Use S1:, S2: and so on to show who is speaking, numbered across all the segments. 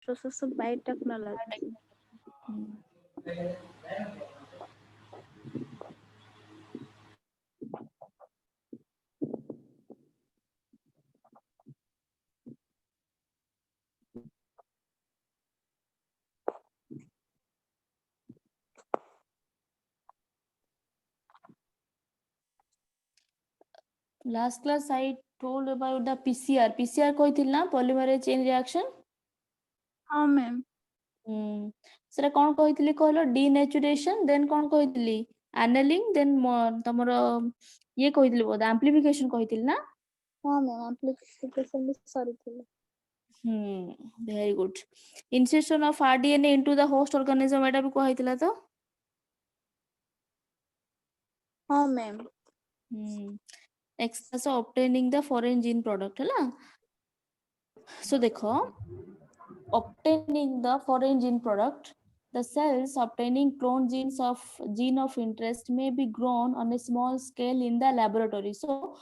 S1: process of biotechnology.
S2: Last class I told about the PCR. PCR କହିଥିଲି ନା polymerase chain reaction.
S1: हाँ ma'am
S2: ସେଟା କଣ କହିଥିଲି କହିଲ denaturation then କଣ କହିଥିଲି annealing then ତମର ଇଏ କହିଥିଲି ବୋଧେ amplification କହିଥିଲି ନା
S1: हाँ मैम amplification भी सॉरी थे
S2: very good insertion of RDNA into the host organism एटा भी कहैतिला तो
S1: हाँ ma'am
S2: next is obtaining the foreign gene product है ना so देखो obtaining the foreign gene product the cells obtaining clone gene of interest may be grown on a small scale in the laboratory so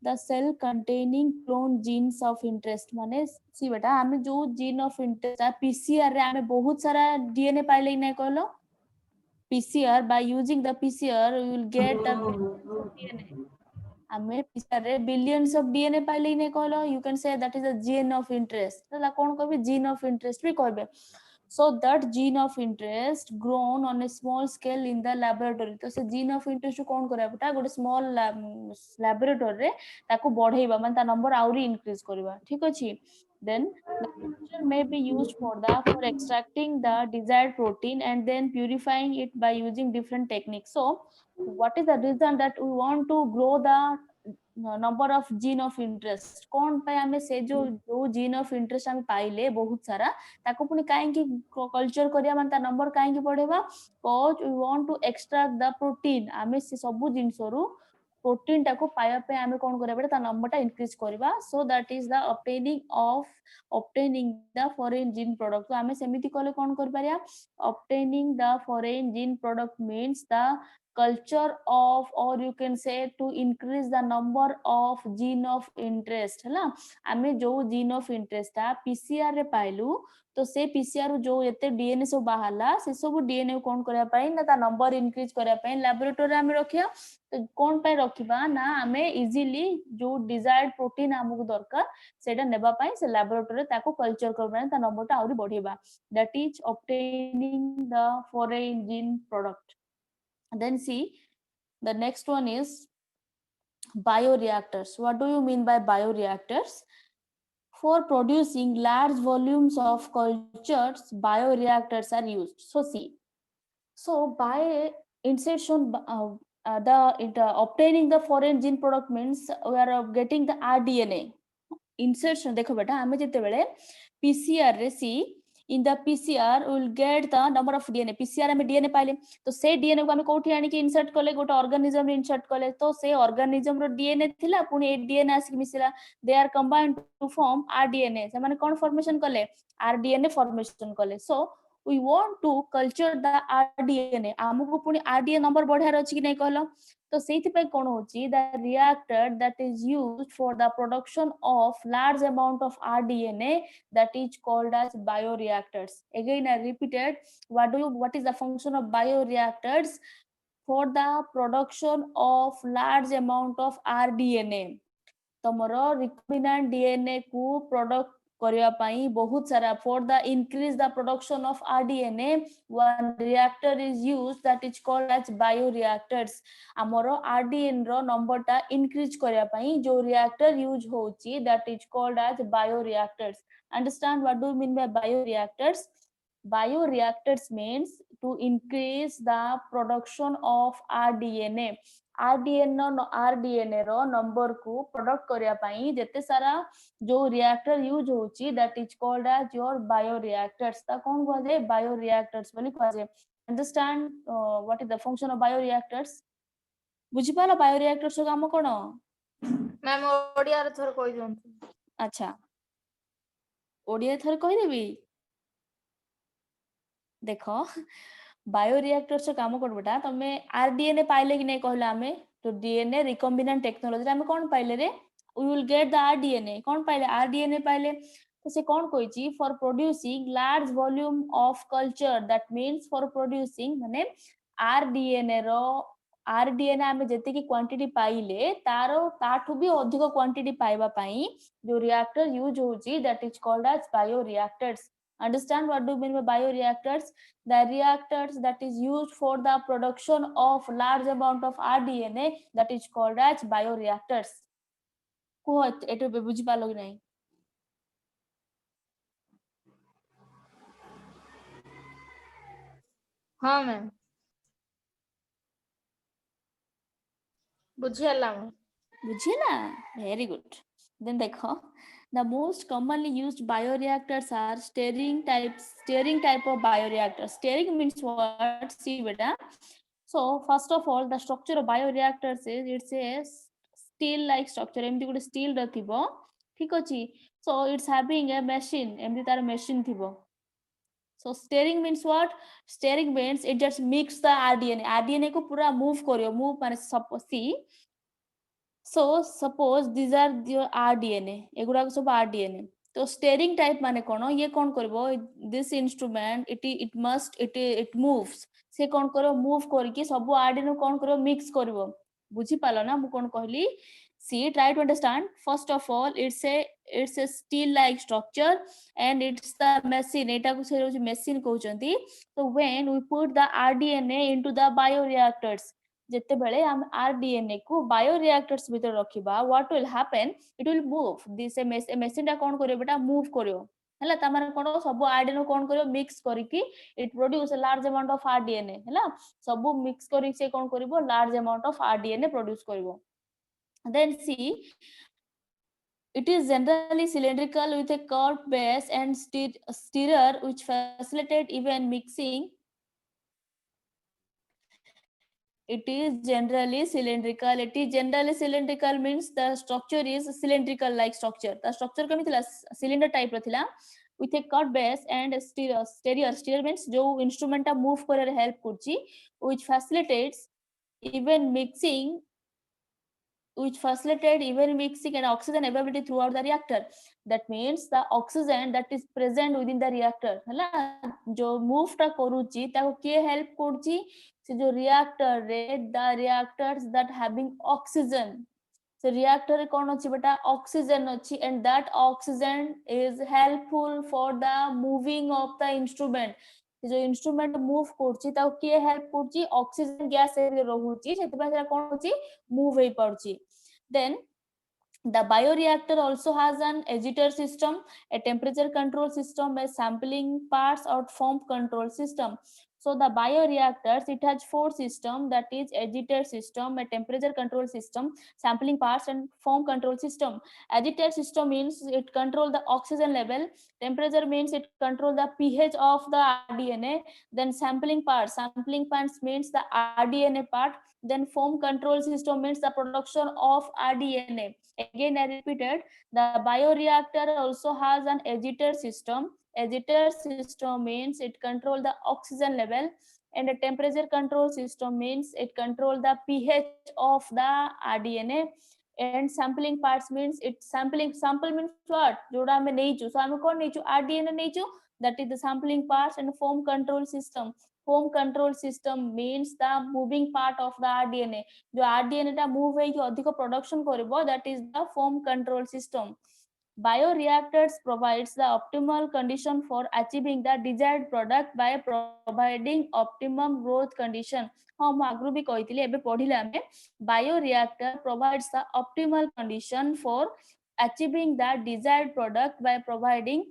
S2: the cell containing clone genes of interest माने सी बेटा आमे जो gene of interest PCR रे आमे बहुत सारा DNA पाइले नै कहलो PCR by using the PCR we will get the DNA आमे PCR रे billions of DNA पाइले नै कहलो you can say that is a gene of interest हला कोन कहबे gene of interest भी कहबे so that gene of interest grown on a small scale in the laboratory तो से gene of interest कोन करबा बेटा गोटे small laboratory रे ताको बढ़ेबा माने ता नंबर आउरी इंक्रीज करबा ठीक अछि then the culture may be used for extracting the desired protein and then purifying it by using different techniques so what is the reason that we want to grow the number of gene of interest कोन पे हमें से जो gene of interest हम पाइले बहुत सारा ताको पुनी काहे कि कल्चर करिया माने ता नंबर काहे कि बढ़ेबा cause we want to extract the protein हमें से सब जिंसरु प्रोटीन टाको पाया पे हमें कोन करबा बेटा ता नंबर ता इंक्रीज करबा so that is the obtaining the foreign gene product तो हमें सेमिति कहले कोन कर Pariya obtaining the foreign gene product means the culture of or you can say to increase the number of gene of interest हला हमें जो gene of interest था PCR रे पाइलु तो से PCR रो जो एते DNA सब बाहरला से सब DNA कोन करया पई ना ता नंबर इंक्रीज करया पई लैबोरेटरी रे हमें रखिया तो कोन पे रखिबा ना हमें इजीली जो डिजायर्ड प्रोटीन हमकु दरकार सेटा नेबा पई से लैबोरेटरी ताको कल्चर करबा ता नंबर ता आउरी बढ़िबा that is obtaining the foreign gene product then see the next one is bioreactors what do you mean by bioreactors for producing large volumes of cultures bioreactors are used so see so by insertion obtaining the foreign gene product means we are getting the RDNA insertion देखो बेटा हमें जेते बेले PCR रे सी in the PCR we will get the number of DNA PCR हमें DNA पाइले तो से DNA को हमें कोठी आनी कि इंसर्ट कले गोटे ऑर्गेनिज्म रे इंसर्ट कले तो से ऑर्गेनिज्म रो DNA थिला पुनी ए DNA आसी मिसिला they are combined to form RDNA से माने कोन फॉर्मेशन कले RDNA फॉर्मेशन कले so we want to culture the RDNA हमको पुनी RDNA नंबर बढ़ार अछि कि नै कहलो तो सेति पे कोन होची the reactor that is used for the production of large amount of RDNA that is called as bioreactors again I repeated what is the function of bioreactors for the production of large amount of RDNA तमरो recombinant DNA को product करिया पई बहुत सारा for the increase the production of RDNA one reactor is used that is called as bioreactors हमरो RDN रो number ता increase करिया पई जो reactor use होची that is called as bioreactors understand what do you mean by bioreactors bioreactors means to increase the production of RDNA RDNA रो number को product करिया पई जते सारा जो रिएक्टर यूज होची that is called as your bioreactors ता कोन कहै जे बायोरिएक्टर्स बोली कहै जे understand what is the function of bioreactors बुझि पालो बायोरिएक्टर्स का काम कोन
S3: मैम ओडिया रे थोर कहि दोन
S2: अच्छा ओडिया थोर कहि देबी देखो बायोरिएक्टर्स काम कोन बेटा तमे आरडीएनए पाइले कि नै कहला हमें तो डीएनए रिकॉम्बिनेंट टेक्नोलॉजी रे हमें कोन पाइले रे we will get the RDNA कोन पाइले RDNA पाइले तो से कौन कोइची for producing large volume of culture that means for producing माने आरडीएनए रो आरडीएनए आमे जति की क्वांटिटी पाइले तारो ताठू भी अधिक क्वांटिटी पाइबा पई जो रिएक्टर यूज होची that is called as bioreactors. Understand what do you mean by bioreactors? The reactors that is used for the production of large amount of RDNA that is called as bioreactors. को एटो पे बुझी पालो कि नहीं?
S3: हाँ ma'am बुझियला ma'am
S2: बुझे ना? Very good. Then देखो the most commonly used bioreactors are stirring type of bioreactors. Stirring means what? See beta. So first of all the structure of bioreactors is it's a steel like structure. एमती गोटे steel र थिबो ठीक अछि. So it's having a machine. एमती तार machine थिबो. So stirring means what? Stirring means it just mix the RDNA. RDNA को पूरा move करियो. Move माने see. So suppose these are your RDNA. एगुड़ा को सब RDNA. तो स्टेरिंग टाइप माने कोन ये कोन करबो दिस इंस्ट्रूमेंट इट मूव्स से कोन करो मूव करके सब आरडीएनए कोन करो मिक्स करबो बुझी पालो ना मु कोन कहली see try to understand first of all it's a steel like structure and it's the machine eta को से रोज machine कहउचंती so when we put the RDNA into the bioreactors जते बेले हम RDNA को बायोरिएक्टर्स भीतर रखिबा what will happen it will move this machine टा कोन करियो बेटा मूव करियो हला त माने कोन सब RDNA कोन करियो mix करिकि it produce a large amount of RDNA हला सब मिक्स करि से कोन करिवो large amount of RDNA produce करिवो then see it is generally cylindrical with a curved base and stirrer which facilitate even mixing. It is generally cylindrical. It is generally cylindrical means the structure is cylindrical like structure. The structure कमी थिला cylinder type रो थिला with a curved base and stirrer. Stirrer means जो instrument टा move करे help करची which facilitates even mixing and oxygen availability throughout the reactor. That means the oxygen that is present within the reactor हला जो move टा करूची ताको के help करची से जो reactor रे the reactors that having oxygen so reactor रे कौन अछि बेटा oxygen अछि and that oxygen is helpful for the moving of the instrument जो इंस्ट्रूमेंट मूव करची ताको के हेल्प करची ऑक्सीजन गैस ए रहूची सेति बा कोन होची मूव हे पड़ची then the bioreactor also has an agitator system, a temperature control system, a sampling parts or foam control system. So the bioreactors, it has four systems, that is agitator system, a temperature control system, sampling parts and foam control system. Agitator system means it control the oxygen level, temperature means it control the pH of the RDNA, then sampling parts means the RDNA part, then foam control system means the production of RDNA. Again I repeated, the bioreactor also has an agitator system. Agitator system means it control the oxygen level, and a temperature control system means it control the pH of the RDNA, and sampling parts means it sample means what जोड़ा हमें नहीं चु so हमें कौन नहीं चु RDNA नहीं चु that is the sampling parts and foam control system. Foam control system means the moving part of the RDNA जो RDNA टा move है कि अधिक production करिवो that is the foam control system. Bioreactors provides the optimal condition for achieving the desired product by providing optimum growth condition. हाँ मैं आगु भी कहितली एबे पढिले हमें bioreactor provides the optimal condition for achieving the desired product by providing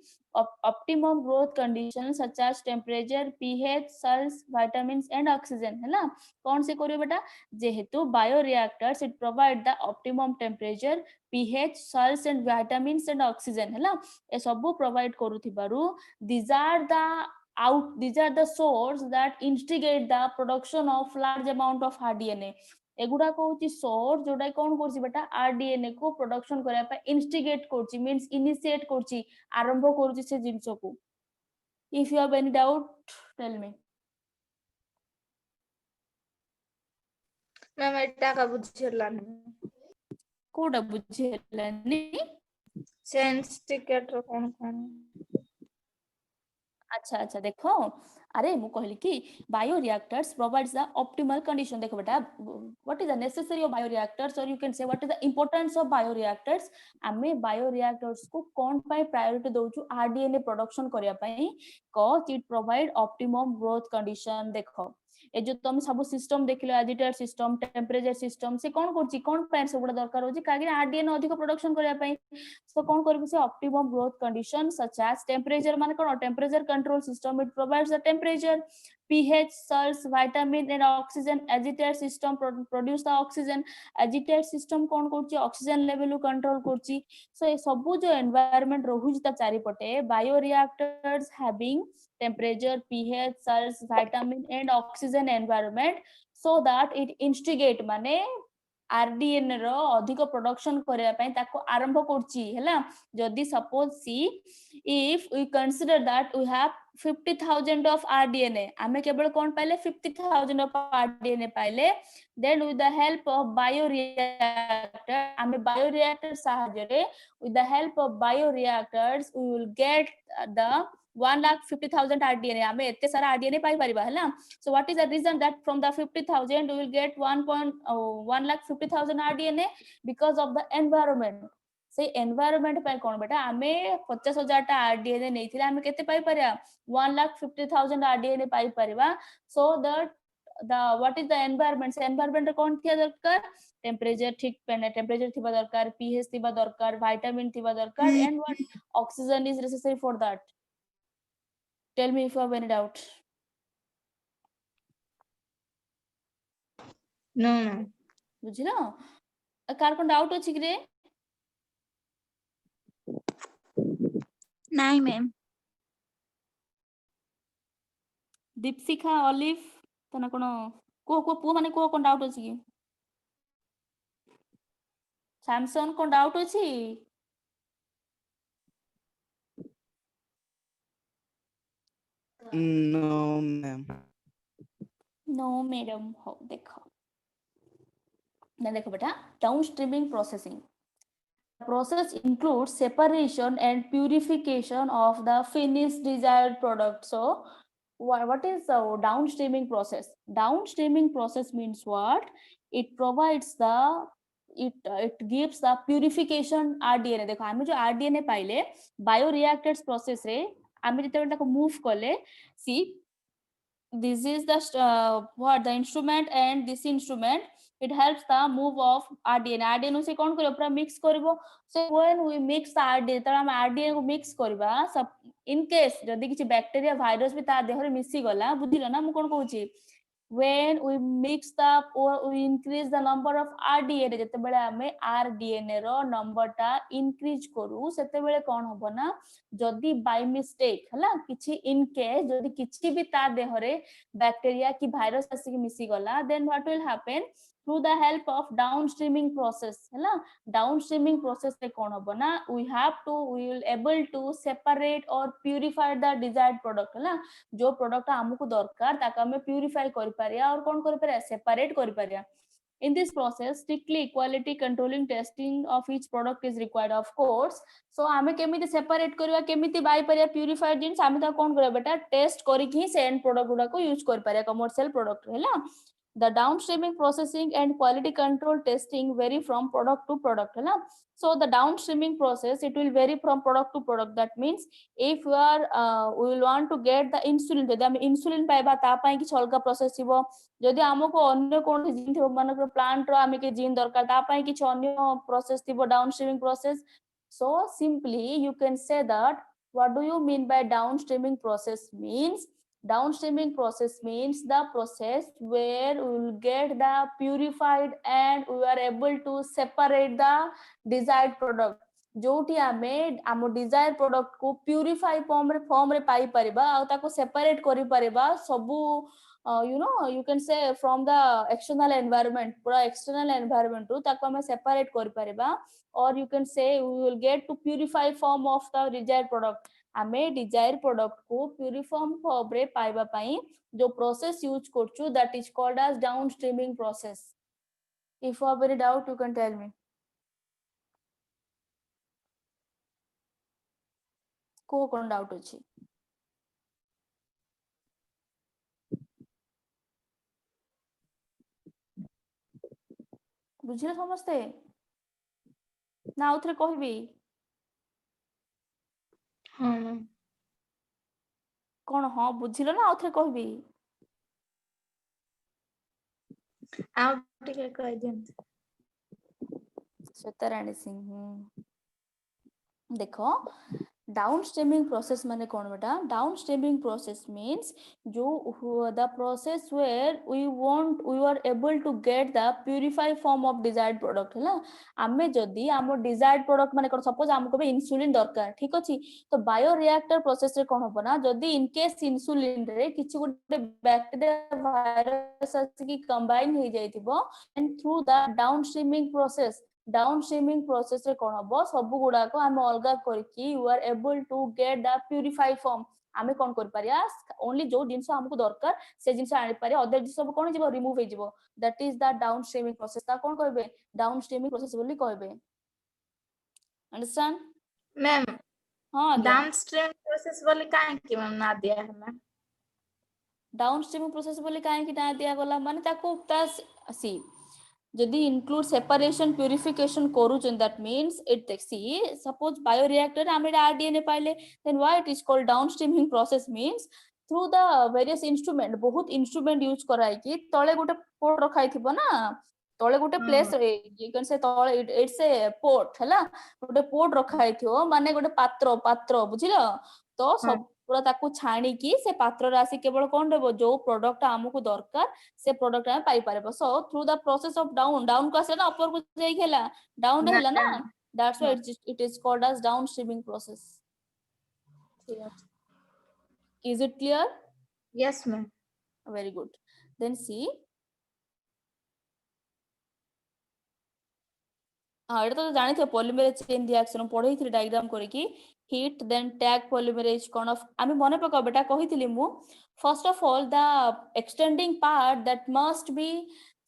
S2: optimum growth conditions such as temperature, pH, salts, vitamins and oxygen है ना कौन से करियो बेटा जेहेतु bioreactors it provide the optimum temperature, pH, salts and vitamins and oxygen है ना ए सब provide करूथिबारु these are the source that instigate the production of large amount of RDNA. एगुडा कहूची सोर्स जोडा कोन करची बेटा आरडीएनए को प्रोडक्शन करया पे इंस्टिगेट करची मींस इनिशिएट करची आरंभ करची से जिंस को. If you have any doubt tell me.
S3: Ma'am एटा का बुझियला
S2: कोडा बुझेलानी
S3: सेंस टिकेट रो कौन
S2: अच्छा अच्छा देखो अरे मु कहली कि bioreactors provides the optimal condition देखो बेटा what is the necessary of bioreactors और you can say what is the importance of bioreactors आमे बायोरिएक्टर्स को कोन पाई प्रायोरिटी दोछु आरडीएनए प्रोडक्शन करिया पई cause it provide optimum growth condition देखो ए जो तुम सब सिस्टम देखिलो एजिटर सिस्टम टेम्परेचर सिस्टम से कोन करछि कोन पाई सब दरकार होछि कागे आरडीएनए अधिक प्रोडक्शन करिया पई so कौन करिबो से optimum growth condition such as temperature माने कोन temperature control system it provides the temperature pH salts vitamin and oxygen agitated system produce the oxygen agitated system कोन करछि oxygen level को control करछि so ए सब जो environment रहुछि ता चारि पटे bioreactors having temperature pH salts vitamin and oxygen environment so that it instigate माने rDNA रो अधिक प्रोडक्शन करिया पई ताको आरंभ करछि हैला जदी सपोज सी if we consider that we have 50,000 of rDNA आमे केवल कोन पाइले 50,000 ऑफ आरडीएनए पाइले then with the help of bioreactor आमे बायोरिएक्टर सहायता रे with the help of bioreactors we will get the 1,50,000 RDNA आमे एते सारा RDNA पाई परिबा हैला so what is the reason that from the 50,000 we will get 1,50,000 RDNA because of the environment से environment पाई कोन बेटा आमे 50,000 टा RDNA नेथिला आमे केते पाई परिया 1,50,000 RDNA pi परिबा so that the what is the environment से environment कोन थिया दरकार टेम्परेचर ठीक पेने टेम्परेचर थिबा दरकार pH थिबा दरकार vitamin थिबा दरकार and what oxygen is necessary for that. Tell me if you have any doubt.
S3: No, no.
S2: बुझिलो कार कोन डाउट अछि कि रे
S1: नहीं मैम
S2: दीपशिखा ऑलिव तना कोन को पु माने को कोन डाउट अछि कि सैमसंग कोन डाउट अछि
S4: No, ma'am.
S2: नो मैडम हो देखो ना देखो बेटा downstreaming processing process includes separation and purification of the finished desired product so what is the downstreaming process downstreaming process means what it provides the it gives the purification RDNA देखो आमे जो RDNA पाइले bioreactors process रे आमे जेते ताको move करले सी this is the what the instrument and this instrument it helps the move of RDNA से कोन करियो पूरा मिक्स करबो so when we mix the RDNA त हम RDNA को मिक्स करबा सब in case जदी किछि बैक्टीरिया वायरस भी ता देह रे मिसी गला बुझिलो ना मु कोन कहूची when we mix up or we increase the number of RDNA जते बेले हमें RDNA रो नंबर टा इंक्रीज करू सेते बेले कोन होबो ना जदी बाय मिस्टेक हला किछि इन केस जदी किछि भी ता देह रे बैक्टीरिया की वायरस आसी के मिसी गला then what will happen through the help of downstreaming process हला downstreaming process से कोन होबो ना we will able to separate or purify the desired product हला जो प्रोडक्ट हमकु दरकार ताका हमें प्यूरिफाई करि पारिया और कोन करि पारिया सेपरेट करि Pariya in this process strictly quality controlling testing of each product is required of course so आमे केमिति सेपरेट करबा केमिति बाय पारिया प्यूरिफाइड जिंस आमे ता कोन करबा बेटा टेस्ट करि कि से एंड प्रोडक्ट गुडा को यूज कर पारिया कमर्शियल प्रोडक्ट हैला the downstreaming processing and quality control testing vary from product to product हैला so the downstreaming process it will vary from product to product that means if you are we will want to get the insulin जदि हम insulin पाइबा ता पई कि छलका process हिबो जदि हमको अन्य कोन जीन थिबो माने प्लांट रो हमें के जीन दरकार ता पई कि अन्य प्रोसेस थिबो downstreaming process so simply you can say that what do you mean by downstreaming process means downstreaming process means the process where we will get the purified and we are able to separate the desired product जोटी आमे आम Dzire product को purify form रे पाई परिबा आ ताको separate करि परिबा सबु you know you can say from the external environment पूरा external environment ru ताको हमें separate करि परिबा or you can say we will get to purify form of the desired product आमे डिजायर प्रोडक्ट को प्यूरिफॉर्म फॉर्म रे पाइबा पई जो प्रोसेस यूज करछु that is called as downstreaming process if you have any doubt you can tell me को कोन doubt अछि बुझिले समस्ते ना आउथरे कहबी
S3: हाँ मैम
S2: कोन हाँ बुझिलो ना आउथरे कहबी
S3: आउ टिके कह दियंत
S2: श्वेताराणी सिंह देखो डाउन स्ट्रीमिंग प्रोसेस माने कौन बेटा डाउन स्ट्रीमिंग प्रोसेस मीन्स जो the process where we are able to get the purified form of desired product है आमे जदी आम desired product माने सपोज हमको भी इंसुलिन दरकार ठीक अछि तो बायो रिएक्टर प्रोसेस रे कोन होबो ना जदी इन केस इंसुलिन रे किछि गोटे बैक्टीरिया वायरस की कंबाइन हो जाइतिबो and through the down streaming process down streaming process रे कोन हबो सब गुडा को हम अलगा करके you are able to get the purified form आमे कोन कर पारिया ओनली जो जिंस हमको दरकार से जिंस आनि पारिया अदर जिंस सब कोन जिवो रिमूव हे जिवो that is the down streaming process ता कोन कहबे डाउन स्ट्रीमिंग प्रोसेस बोली कहबे अंडरस्टैंड
S3: मैम
S2: हां आज्ञा
S3: डाउनस्ट्रीम प्रोसेस बोली काहे कि मैम ना दिया है मैम
S2: डाउन स्ट्रीमिंग प्रोसेस बोली काहे कि ना दिया गला माने ताको सी जदि include separation purification करूचन that means it see suppose bioreactor आमे RDNA पाइले then why it is called downstreaming process means through the various instrument बहुत instrument यूज कराई कि तळे गोटे पोर्ट रखाई थिबो ना तळे गोटे प्लेस you can say तळे it's a port हैला गोटे पोर्ट रखाई थियो माने गोटे पात्र बुझिलो तो सब पूरा ताकू छाणी की से पात्र राशि केवल कोन देबो जो प्रोडक्ट हमकु दरकार से प्रोडक्ट हम पाई पारे so through the process of down को आसे ना ऊपर को जाई खेला डाउन
S3: ना
S2: हैला ना दैट्स
S3: ना
S2: why it is called as down streaming process
S3: ठीक है
S2: is it clear
S3: yes ma'am
S2: very good then see हाँ एटा तो जानि थे पॉलीमरेज चेन रिएक्शन पढै थि डायग्राम करि कि heat then tag polymerase cone of आमी मने पका बेटा कहिथिली मु first of all the extending part that must be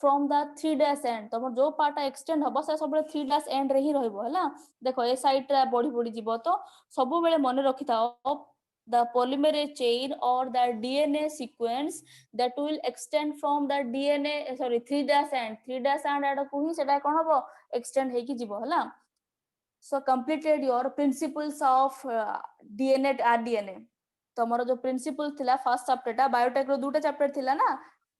S2: from the 3 dash end तमर जो पार्ट एक्सटेंड हबो से सब 3 dash end रे ही रहबो हला देखो ए साइड रे बढी जिवो तो सब बेले मने रखिताओ the polymerase chain or the DNA sequence that will extend from the DNA 3 dash end एटा को ही सेटा कोन हबो extend हे की जिवो हला so completed your principles of DNA RDNA तमरो जो प्रिंसिपल थिला फर्स्ट चैप्टर टा बायोटेक रो दुटा चैप्टर थिला ना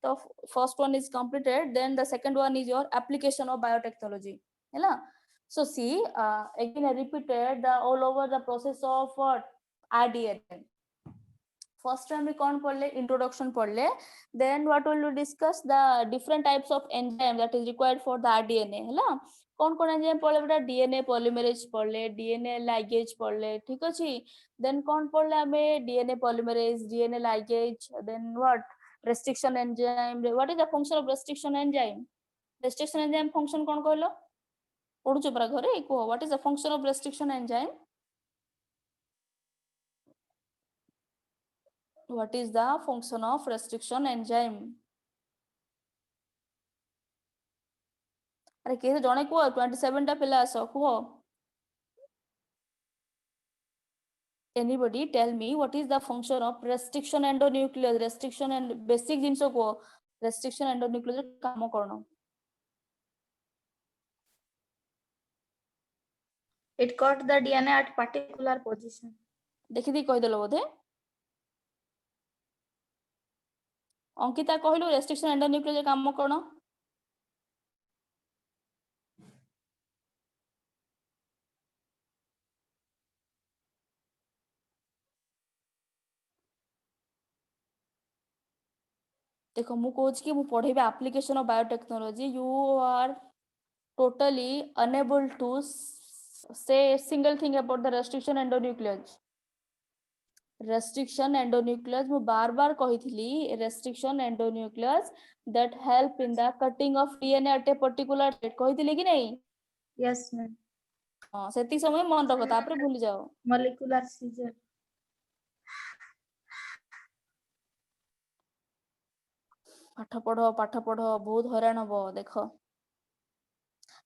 S2: तो first one is completed then the second one is your application of biotechnology हैला so see again I repeated the all over the process of RDNA first time we कौन पढ़ले introduction पढ़ले then what will we discuss the different types of enzyme that is required for the RDNA हैला कौन enzyme पढ़ले बेटा DNA polymerase पढ़ले DNA ligase पढ़ले ठीक अछि देन कौन पढ़ले हमें DNA polymerase DNA ligase then what restriction enzyme what is the function of restriction enzyme function कौन कहलो पढुछ परा घरे को what is the function of restriction enzyme what is the function of restriction enzyme अरे के जणे को 27 टा पिला आसो को anybody tell me what is the function of restriction endonuclease restriction and basic जिंसो को restriction endonuclease काम करनो
S3: it cut the DNA at particular position
S2: देखि दी कहि देलो बोधे अंकिता कहलु restriction endonuclease काम करनो देखो मु कोच कि मु पढेबे application of biotechnology you are totally unable to say a single thing about the restriction endonuclease मु बार बार कहिथिली restriction endonuclease that help in the cutting of DNA at a particular rate कहिथिली कि नहीं
S3: yes ma'am
S2: हां सेती समय मन रखो तापर भूल जाओ
S3: molecular seizure
S2: पाठ पढ़ो बहुत हैरान हबो देखो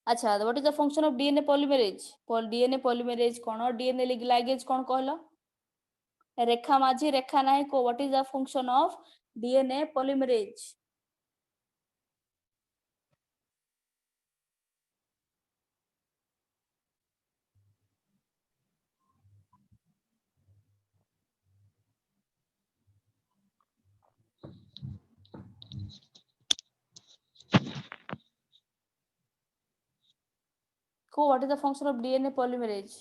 S2: अच्छा what is the function of DNA polymerase DNA polymerase कोन डीएनए ligase कोन कहलो रेखा माझी रेखा नायक को what is the function of DNA polymerase? को what is the function of DNA polymerase?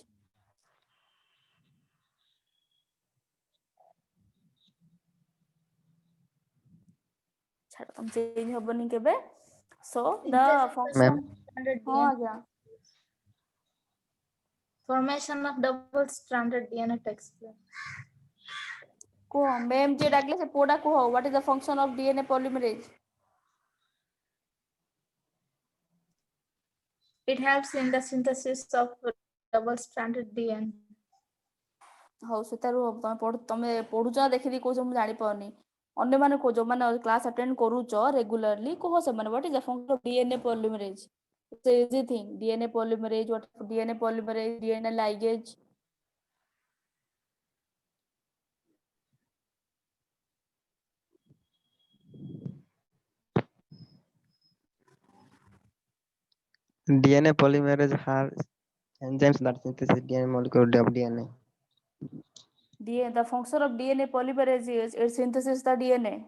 S2: छाड़ तुम चेंज हबनी केबे। सो द फंक्शन हां आज्ञा
S3: Formation of double-stranded DNA takes place.
S2: को मैम जे डाकले से पोडा को what is the function of DNA polymerase?
S3: It helps in the synthesis of double-stranded DNA.
S2: हौ सेतारु तमे पढुछ देखि को हम जानि पाउनी अन्य माने को जो माने क्लास अटेंड करूछ रेगुलरली को से माने what is the function of DNA polymerase? It's easy thing DNA polymerase what DNA polymerase DNA ligase
S4: DNA polymerase has enzymes that synthesize DNA molecule of DNA.
S2: the function of DNA polymerase is it synthesis the DNA.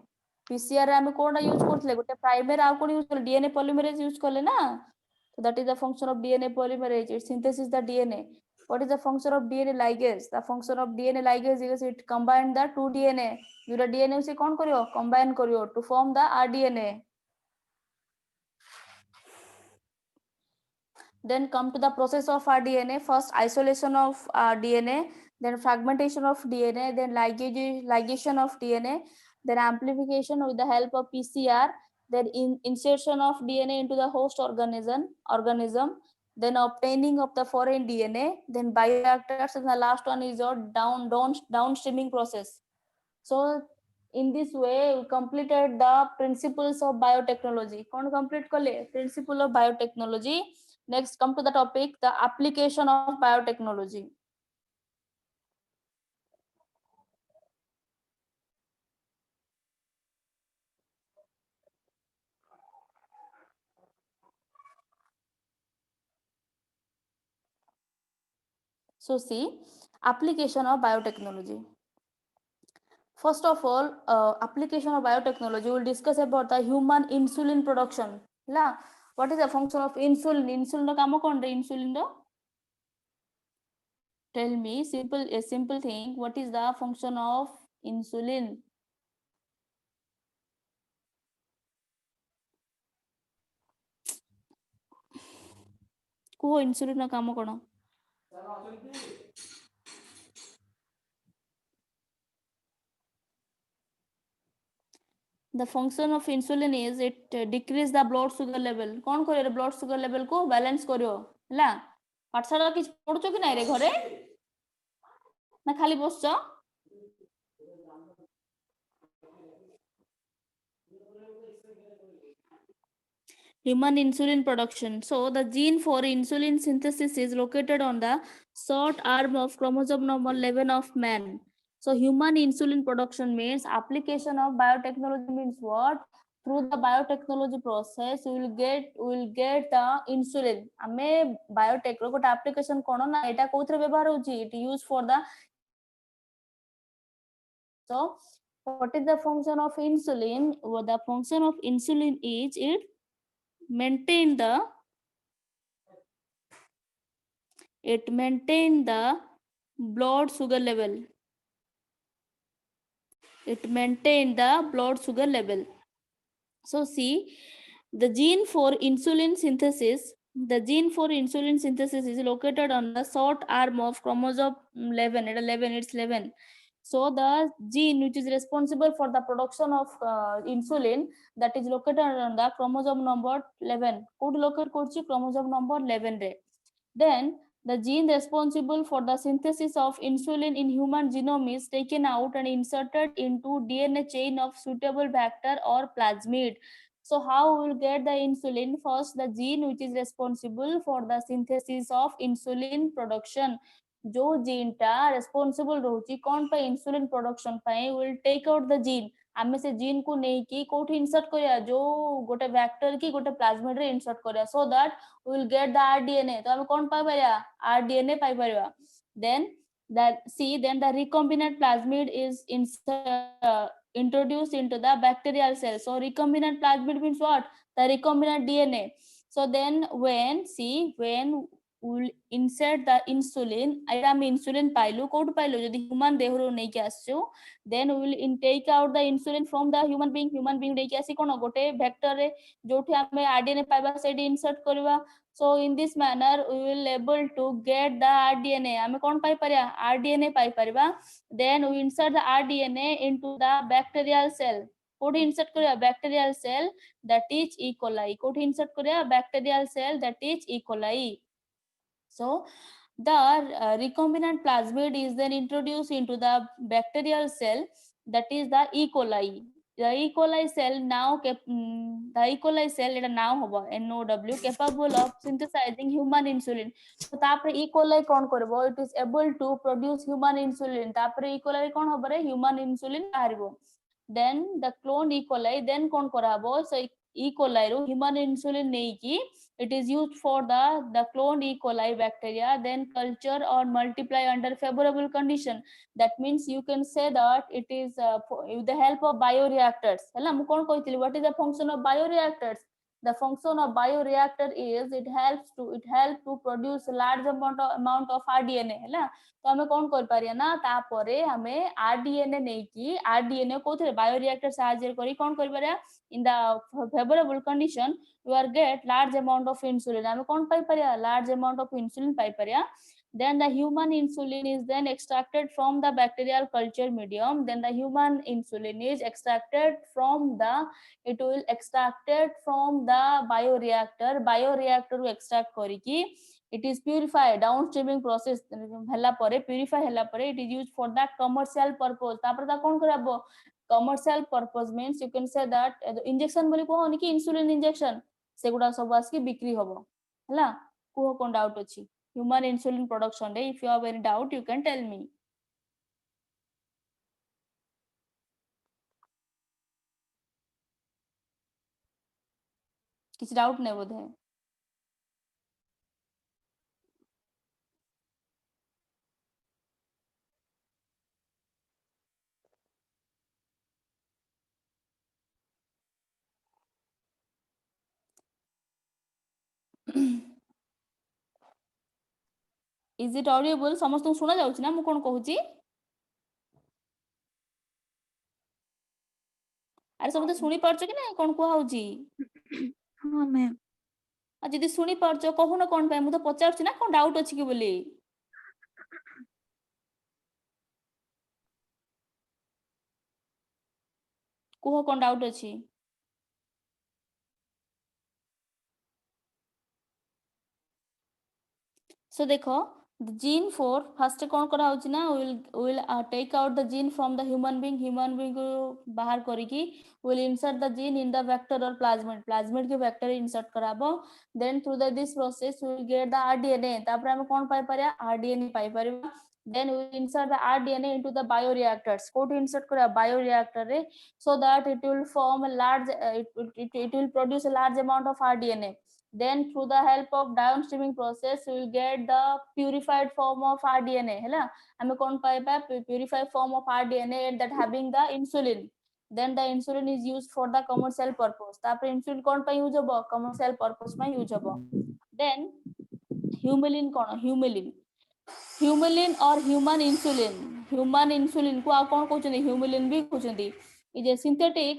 S2: PCR रे हम कोन use करथले गोटे primer आ कोन use करले DNA polymerase use करले ना. So that is the function of DNA polymerase. It synthesis the DNA. What is the function of DNA ligase? The function of DNA ligase is it combine the two DNA. Your DNA से कौन करियो combine करियो to form the rDNA. Then come to the process of rDNA. First isolation of DNA, then fragmentation of DNA, then ligation of DNA, then amplification with the help of PCR, then insertion of DNA into the host organism, then obtaining of the foreign DNA, then bioreactors, and the last one is your downstreaming process. So in this way we completed the principles of biotechnology. कौन complete कले principle of biotechnology. Next come to the topic the application of biotechnology. So see application of biotechnology. First of all, application of biotechnology, we will discuss about the human insulin production. La, what is the function of insulin? Insulin ro kamo kon re insulin ro? Tell me a simple thing. What is the function of insulin? Ko insulin ro kamo kono? The function of insulin is it decrease the blood sugar level. कौन करियो blood sugar level को balance करियो ହେଲା पाठशाला किछ पढुछो कि नै रे घरे ना खाली बसछो human insulin production. So the gene for insulin synthesis is located on the short arm of chromosome number 11 of man. So human insulin production means application of biotechnology means what? Through the biotechnology process we will get the insulin. Ame biotech ro gote application kono na eta कोथरे व्यवहार होची it used for the. So what is the function of insulin? Well, the function of insulin is it maintain the blood sugar level. It maintain the blood sugar level. So see the gene for insulin synthesis is located on the short arm of chromosome 11. It's 11. So the gene which is responsible for the production of insulin that is located on the chromosome number 11. Could locate kochi chromosome number 11 re. Then the gene responsible for the synthesis of insulin in human genome is taken out and inserted into DNA chain of suitable vector or plasmid. So how we will get the insulin? First, the gene which is responsible for the synthesis of insulin production जो gene टा responsible रहउची कोन पे insulin production पे will take out the gene आमे से gene को नहीं की कोठी इंसर्ट करिया जो गोटे वेक्टर की गोटे प्लाज्मिड रे इंसर्ट करिया so that we will get the rDNA तो हम कोन पाई परिया आरडीएनए पाई परिया then then the recombinant plasmid is introduced into the bacterial cell. So recombinant plasmid means what? The recombinant DNA. So then when we'll insert the insulin, I am insulin pailu code pailu jodi human dehru nei ki aschu, then we will take out the insulin from the human being nei ki asi kono gote vector re joti ame RDNA paiba sedi insert kariba. So in this manner we will able to get the RDNA. ame kon pai pariya RDNA pai pariba. Then we insert the RDNA into the bacterial cell. Kodi insert kariya bacterial cell that is E. coli. Kodi insert kariya bacterial cell that is E. coli. So the recombinant plasmid is then introduced into the bacterial cell that is the E. coli. The E. coli cell now the E. coli cell it now hobo NOW capable of synthesizing human insulin. So tapre E. coli kon korbo it is able to produce human insulin. Tapre E. coli kon hobo re human insulin baharibo. Then the clone E. coli then kon korabo so E. coli ru human insulin nei ki it is used for the cloned E. coli bacteria then culture or multiply under favorable condition. That means you can say that it is with the help of bioreactors. Hela mu kon koithili what is the function of bioreactors? The function of bioreactor is it helps to produce large amount of RDNA. Hela तो हमें कौन कर पारिया ना तापरे हमें rDNA नहीं की rDNA कोथरे bioreactor साहाय्य करी कौन कर Pariya in the favourable condition you are get large amount of insulin ame kon pai pariya large amount of insulin pai pariya. Then the human insulin is then extracted from the bacterial culture medium. Then the human insulin is extracted from the bioreactor ru extract kariki it is purified downstreaming process hela pare purify hela pare it is used for that commercial purpose tapre ta kon karabo commercial purpose means you can say that injection boli ko honi ki insulin injection सेगुडा सब आसकी बिक्री हबो हला को कोन doubt अछि human insulin production रे if you have any doubt you can tell me किछ डाउट नै बोधे इज इट ऑडिबल समस्त सुना जाउछ ना मु कोन कहूची अरे समस्त सुनी परछ कि नै कोन को होउची
S1: हां मैम
S2: आ जदी सुनी परछ कहू ना कोन पे मु तो पचारछ ना कोन डाउट अछि कि बोली को कोन डाउट अछि So देखो the gene for first कौन करा होची ना will take out the gene from the human being को बाहर करी की will insert the gene in the vector or plasmid के vector insert कराबो then through this process we will get the RDNA तापर हम कौन पाई परिया RDNA pi परिबा then we will insert the RDNA into the bioreactors को insert करा bioreactor रे so that it will form a large it will produce a large amount of RDNA. Then through the help of downstreaming process we will get the purified form of RDNA hela ame kon paiba purified form of RDNA that having the insulin. Then the insulin is used for the commercial purpose tapre insulin kon pa use hobo commercial purpose ma use hobo. Then humulin kon humulin or human insulin को आ कोन कहउछनी humulin भी कहउछनी is a synthetic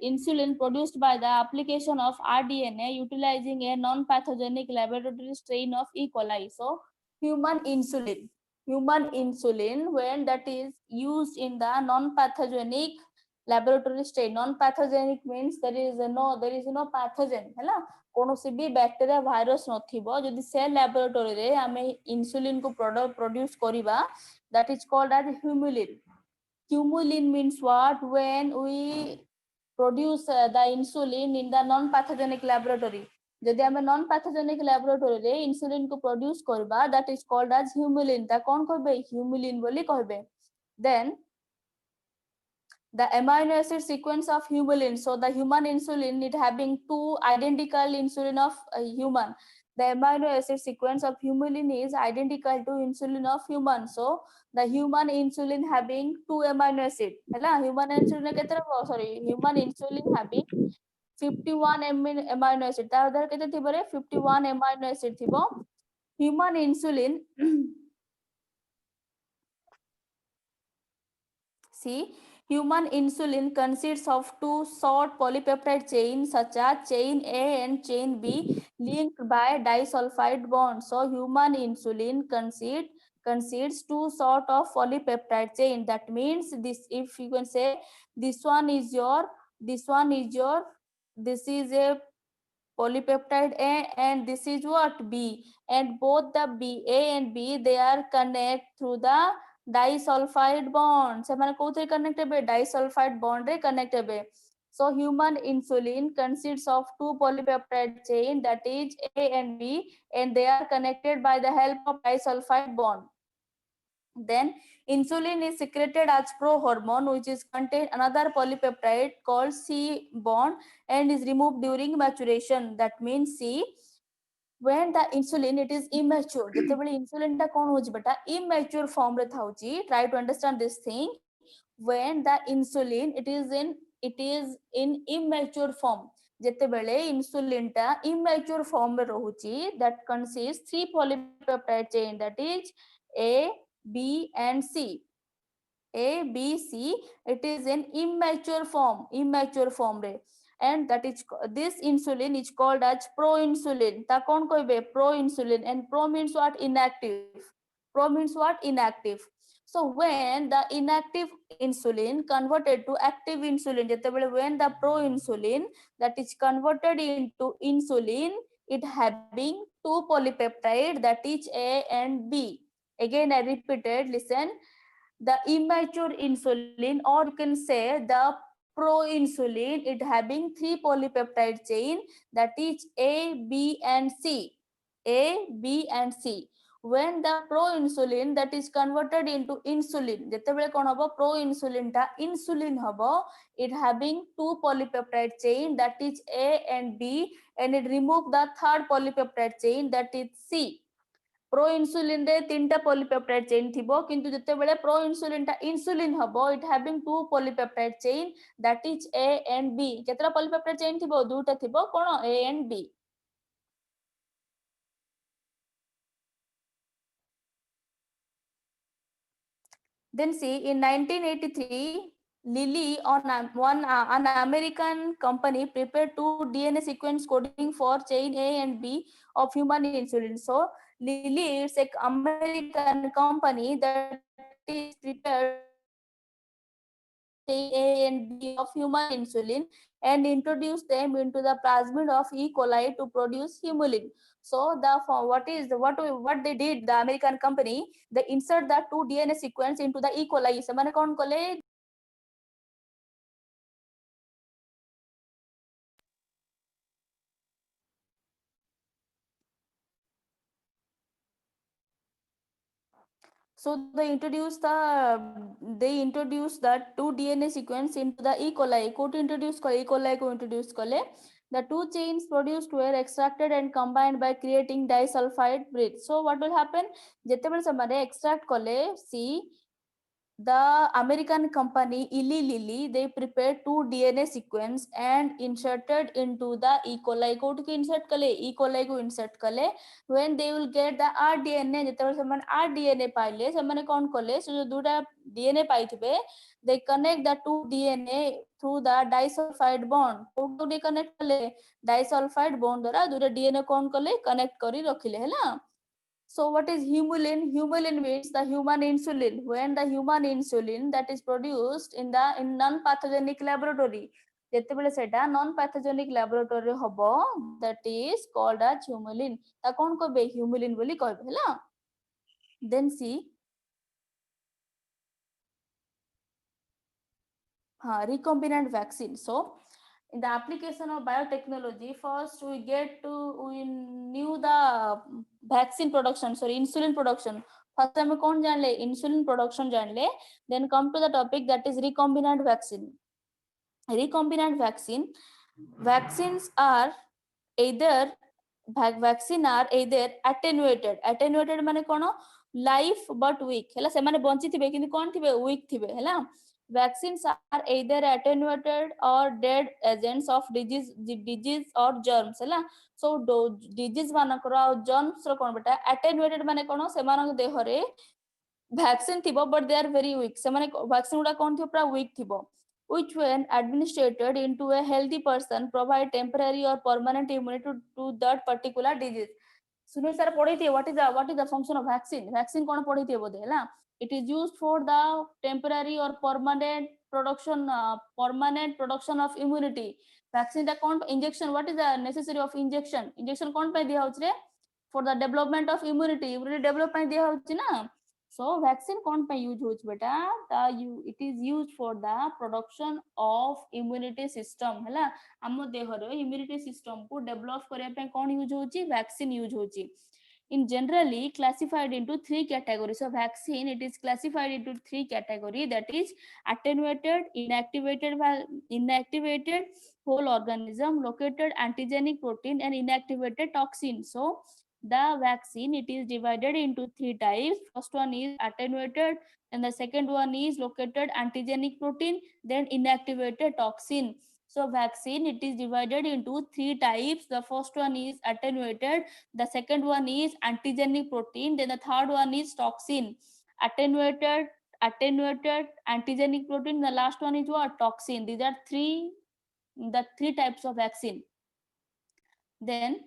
S2: insulin produced by the application of RDNA utilizing a non-pathogenic laboratory strain of E. coli. So, human insulin when that is used in the non-pathogenic laboratory strain. Non-pathogenic means there is no pathogen. है कोनोसी भी bacteria virus नथिबो जदि cell laboratory रे हमें insulin को produce करिबा that is called as humulin. Humulin means what? When we produce the insulin in the non-pathogenic laboratory. जदि आम नॉन पैथोजेनिक लैबोरेटरी रे इंसुलिन को प्रोड्यूस करबा that is called as Humulin ता कोन कहबे ह्यूमुलिन बोली कहबे then the amino acid sequence of humulin. So the human insulin, it having two identical insulin of human. The amino acid sequence of humulin is identical to insulin of human. So the human insulin having two amino acid. Hela human insulin ketara sorry human insulin having 51 amino acid. ता उधर केते थिबो रे 51 amino acid थिबो. Human insulin see human insulin consists of two short polypeptide chains such as chain A and chain B linked by disulfide bonds. So human insulin consists two sort of polypeptide chain. That means this, if you can say this one is your this is a polypeptide A and this is what B, and both the A and B they are connect through the disulfide bond. Se mane kothre connect hebe disulfide bond re connect hebe. So human insulin consists of two polypeptide chain that is A and B and they are connected by the help of disulfide bond. Then insulin is secreted as prohormone which is contain another polypeptide called C bond and is removed during maturation. That means C when the insulin it is immature जेतेबेले insulin टा कोन होची बेटा immature form रे थाउची. Try to understand this thing. When the insulin it is in immature form जेतेबेले insulin टा immature form रे रहुची that consists three polypeptide chain that is A B and C. A B C it is in immature form re and that is this insulin is called as proinsulin. Ta kon koibe proinsulin and pro means what inactive. So when the inactive insulin converted to active insulin जेतेबेले when the proinsulin that is converted into insulin it having two polypeptide that is A and B. Again I repeated, listen, the immature insulin or you can say the proinsulin it having three polypeptide chain that is A B and C. When the proinsulin that is converted into insulin जेतेबेले कोन हबो proinsulin टा insulin हबो it having two polypeptide chain that is A and B and it remove the third polypeptide chain that is C. proinsulin रे तीनटा polypeptide chain थिबो किंतु जेतेबेले proinsulin टा insulin हबो it having two polypeptide chain that is A and B. केतरा polypeptide chain थिबो दुटा थिबो कोन A and B. Then see in 1983 Lilly on an American company prepared two DNA sequence coding for chain A and B of human insulin. So Lilly is an American company that is prepared chain A and B of human insulin and introduced them into the plasmid of E. coli to produce humulin. So what they did, the American company, they insert the two DNA sequence into the E. coli. ସେମାନେ କଣ କଲେ So they introduced the two DNA sequence into the E. coli. Ko introduce kale E. coli ko introduce kale. The two chains produced were extracted and combined by creating disulfide bridge. So what will happen? जेतेबेले समरे extract kale see the American company Eli Lilly they prepared two DNA sequence and inserted into the E. coli. Ko to insert kale E. coli ko insert kale when they will get the rDNA जेतेबेले समान rDNA पाइले समान कौन कले so जो दूटा DNA पाइथिबे they connect the two DNA through the disulfide bond. को to connect कले disulfide bond द्वारा दूटा DNA कौन कले connect करी रखिले हैला. So what is humulin? Humulin means the human insulin. When the human insulin that is produced in non-pathogenic laboratory, जेतेबेले सेटा non-pathogenic laboratory हबो that is called as humulin. ता कोन कहबे humulin बोली कहबे हैला. Then see recombinant vaccine. So in the application of biotechnology, first we knew the vaccine production, sorry, insulin production. First time कौन जान ले insulin production जान ले. Then come to the topic that is recombinant vaccine. Recombinant vaccines are either attenuated माने कोन life but weak हैला से माने bunchy थिबे किंतु कोन थिबे weak थिबे हैला. Vaccines are either attenuated or dead agents of disease or germs हैला. So disease मानकर और germs रो कोन बेटा attenuated माने कोन से मानक देह रे vaccine थिबो but they are very weak से माने vaccine उडा कोन थिबो पूरा weak थिबो, which when administered into a healthy person provide temporary or permanent immunity to that particular disease. Sunil sir पढ़ी थी what is the function of vaccine. Vaccine कौन पढ़ी थी बोधे हैला. It is used for the temporary or permanent production of immunity. Vaccine दा कौन injection, what is the necessary of injection कौन पे दिया होछ रे for the development of immunity develop पे दिया होछ ना. So vaccine कौन पे यूज होछ बेटा it is used for the production of immunity system हैला. हम देह रे immunity system को develop करिया पे कौन यूज होची vaccine यूज होची. In generally classified into 3 categories. So vaccine it is classified into 3 categories, that is attenuated, inactivated whole organism, located antigenic protein and inactivated toxin. So the vaccine it is divided into 3 types. First one is attenuated and the second one is located antigenic protein, then inactivated toxin. So vaccine it is divided into 3 types. The first one is attenuated, the second one is antigenic protein, then the third one is toxin. Attenuated, antigenic protein, the last one is what? Toxin. These are the three types of vaccine. Then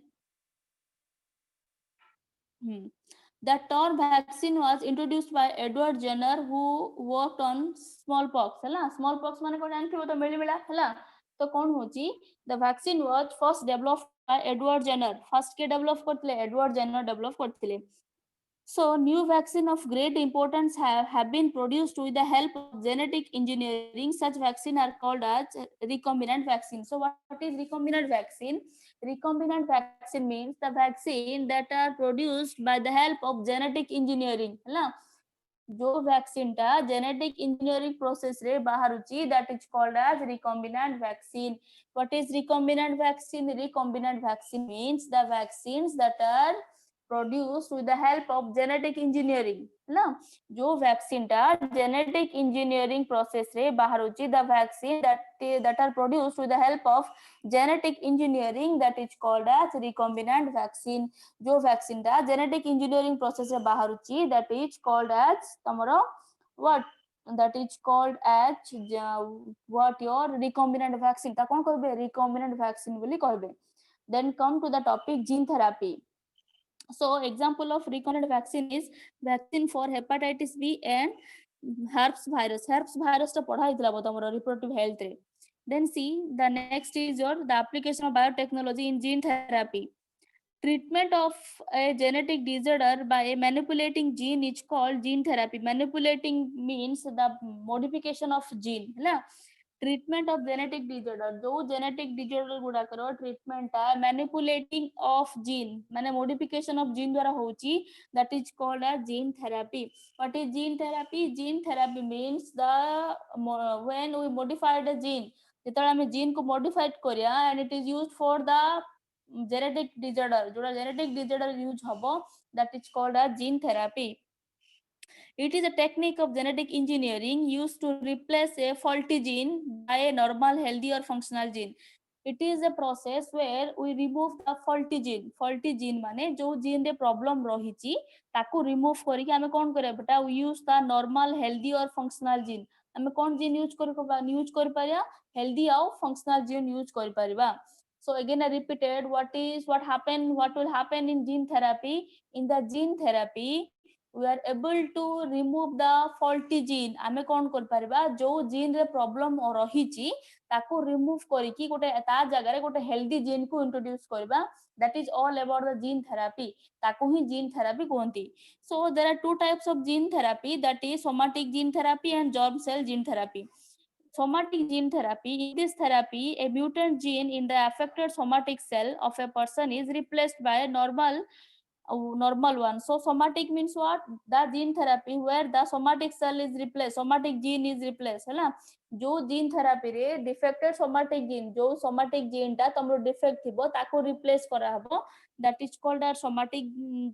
S2: the term vaccine was introduced by Edward Jenner, who worked on smallpox. हैला smallpox माने कोन जानथिबो तो मिलिमिला हैला. तो कोन होची the vaccine was first developed by Edward Jenner. First के develop करथिले Edward Jenner develop करथिले. So new vaccine of great importance have been produced with the help of genetic engineering. Such vaccine are called as recombinant vaccine. So what is recombinant vaccine? Recombinant vaccine means the vaccine that are produced by the help of genetic engineering. हैला जो vaccine टा genetic engineering process रे बाहरुची, that is called as recombinant vaccine. What is recombinant vaccine? Recombinant vaccine means the vaccines that are produced with the help of genetic engineering. ना जो vaccine टा genetic engineering process रे बाहरुची, the vaccine that are produced with the help of genetic engineering, that is called as recombinant vaccine. जो vaccine टा genetic engineering process रे बाहरुची, that is called as तमरो what? That is called as what your recombinant vaccine. ता कौन कहबे recombinant vaccine बोली कहबे. Then come to the topic gene therapy. So example of recombinant vaccine is vaccine for hepatitis B and herpes virus. Herpes virus टा पढ़ा इतला बता मोर reproductive health रे. Then see the next is the application of biotechnology in gene therapy. Treatment of a genetic disorder by manipulating gene is called gene therapy. Manipulating means the modification of gene. है treatment of genetic disorder. जो genetic disorder गुड़ा करो treatment टा manipulating of gene माने modification of gene द्वारा होची, that is called as gene therapy. What is gene therapy? Gene therapy means the when we modify the gene, जेतला हमें gene को modified करिया and it is used for the genetic disorder, जोड़ा genetic disorder use हबो, that is called as gene therapy. It is a technique of genetic engineering used to replace a faulty gene by a normal, healthy or functional gene. It is a process where we remove the faulty gene. Faulty gene माने जो gene रे problem रहिची ताको remove करी के हमें कौन करे बेटा, we use the normal, healthy or functional gene. हमें कौन gene use कर पारिया healthy और functional gene use कर Paribas. So again I repeated what will happen in gene therapy. In the gene therapy we are able to remove the faulty gene. आमे कौन कर Paribas जो gene रे problem रहिची ताको remove करी कि गोटे ता जगह रे गोटे healthy gene को introduce करबा. That is all about the gene therapy. ताको ही gene therapy कहंती. So there are two types of gene therapy, that is somatic gene therapy and germ cell gene therapy. somatic gene therapy. In this therapy, a mutant gene in the affected somatic cell of a person is replaced by a normal one. So somatic means what? The gene therapy where the somatic cell is replaced, somatic gene is replaced, है ना? जो gene therapy रे defected somatic gene, जो somatic gene टा तमरो defect थिबो ताको replace करा हबो, that is called as somatic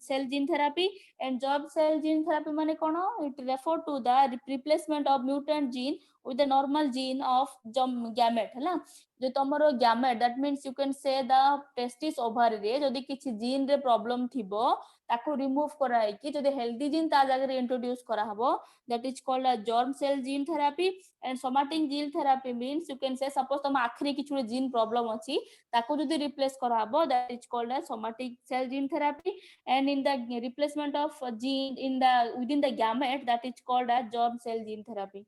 S2: cell gene therapy. And germ cell gene therapy माने कोन? It refer to the replacement of mutant gene with the normal gene of gamete, है ना? जो तमरो gamete, that means you can say the testis ovary रे जदि किछि gene रे problem थिबो ताको remove करा है कि जदि healthy gene ता जगह रे introduce करा हबो, that is called a germ cell gene therapy. And somatic gene therapy means you can say suppose तम आखिरी किछि gene problem अछि ताको जदि replace करा हबो, that is called as somatic cell gene therapy. And in the replacement of gene in the within the gamete, that is called as germ cell gene therapy.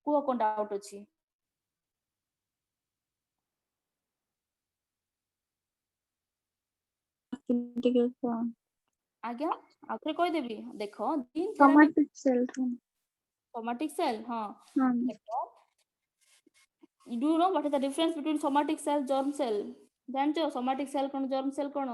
S2: Kuh cone doubt अछि? आज्ञा आखिर कह देबी देखो gene therapy
S1: somatic cell
S2: somatic cell हां
S1: हाँ
S2: देखो do you know what is the difference between somatic cell germ cell जानचो somatic cell cone germ cell cone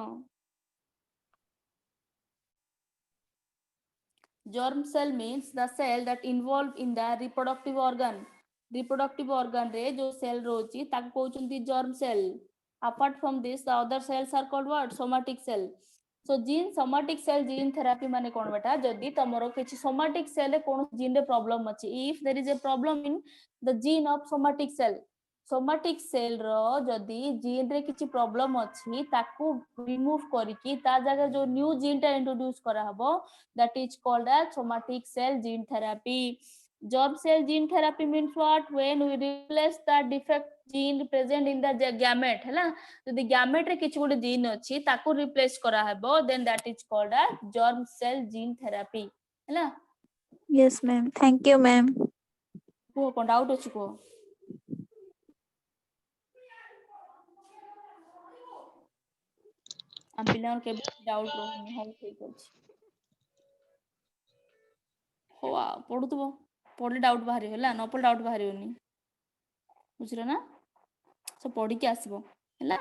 S2: germ cell means the cell that involved in the reproductive organ रे जो cell रोची ताको कहउचंती germ cell. Apart from this the other cells are called what? Somatic cell. So somatic cell gene therapy माने कोन बेटा जदी तमरो किछि somatic cell रे कोन gene रे problem अछि, if there is a problem in the gene of somatic cell रो जदी gene रे किछि problem अछि ताकू remove करिकि ता जगह जो new gene टा introduce करा हबो, that is called as somatic cell gene therapy. Germ cell gene therapy means what? When we replace the defect gene present in the gamete, है ना? जदी gamete रे किछि गोटे gene अछि ताकू replace करा हबो, then that is called as germ cell gene therapy, है ना?
S1: yes ma'am, thank you ma'am.
S2: को कोन डाउट अछि को? हम पिलान के डाउट रहनी हो ठीक अछि हो पढुतबो पढले डाउट बाहरी होला न पढले डाउट बाहरीओनी बुझिलो ना सो पढी के आसीबो हैला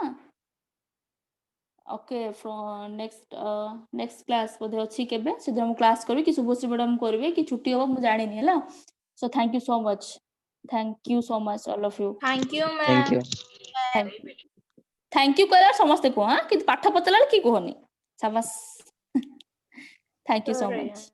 S2: ओके फ्रॉम नेक्स्ट क्लास बोधे अछि केबे सिधे हम क्लास करबी कि शुभश्री मैडम करबे कि छुट्टी हो मु जानिनी हैला so thank you so much all of you
S3: Thank you,
S4: Thank
S3: ma'am.
S4: you.
S2: Thank you कहला समस्त को हां कि पाठ पतला कि कहनी शाबाश thank you so
S3: Sorry.
S2: Much